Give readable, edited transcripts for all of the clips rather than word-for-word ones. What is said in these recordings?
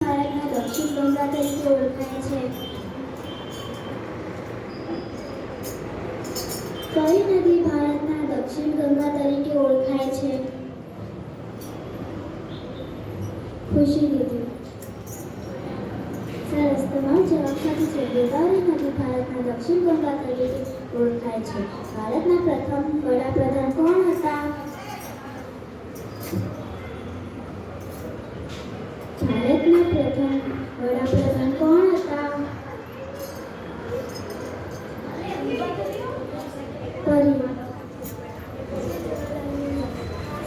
ભારતના દક્ષિણ ગંગા તરીકે ઓળખાય છે? કઈ નદી ભારતના દક્ષિણ ગંગા તરીકે ઓળખાય છે? ખુશી દીદી. સરસ, તમારો જવાબ સાચો છે. ગોદાવરી નદી ભારતના દક્ષિણ ગંગા તરીકે ઓળખાય છે. ભારતના પ્રથમ વડાપ્રધાન કોણ હતા? ભારતના પ્રથમ વડાપ્રધાન કોણ હતા? પરિવાર.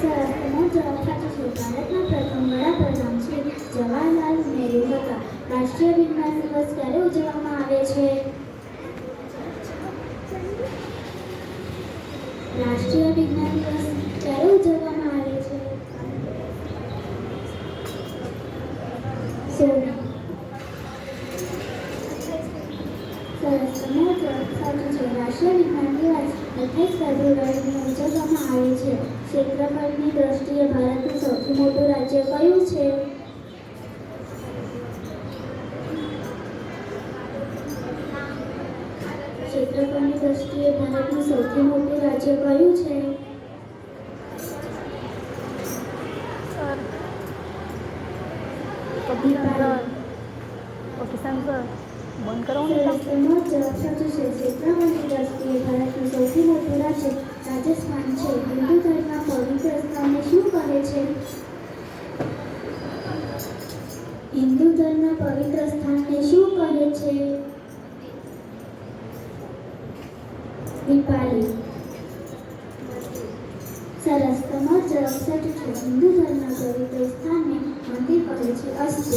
સરસ, તમારો જવાબ સાચો છે. ભારતના પ્રથમ વડાપ્રધાન શ્રી જવાહરલાલ નહેરુ હતા. રાષ્ટ્રીય વિજ્ઞાન દિવસ ક્યારે ઉજવવામાં આવે છે? રાષ્ટ્રીય વિજ્ઞાન દિવસ ક્યારે ઉજવવામાં આવે છે? 16. સરસ, તમારો જવાબ સાચો છે. રાષ્ટ્રીય વિજ્ઞાન દિવસ 28 ફેબ્રુઆરીને ઉજવવામાં આવે છે. ક્ષેત્રફળની દ્રષ્ટિએ ભારતનું સૌથી મોટું રાજ્ય કયું છે? ક્ષેત્રફળની દ્રષ્ટિએ ભારતનું સૌથી મોટું રાજ્ય કયું છે? બંધ કરો ને. સરસ, તમારો જવાબ સાચો છે. ક્ષેત્રફળની દ્રષ્ટિએ ભારતનું સૌથી મોટું રાજ્ય રાજસ્થાન છે. હિન્દુ ધર્મના પવિત્ર સ્થાનને શું કહે છે? હિન્દુ ધર્મના પવિત્ર સ્થાનને શું કહે છે? દીપાલી. સરસ, તમારો જવાબ સાચો છે. હિન્દુ ધર્મના પવિત્ર સ્થાનને મંદિર કહે છે. અસ્તુ.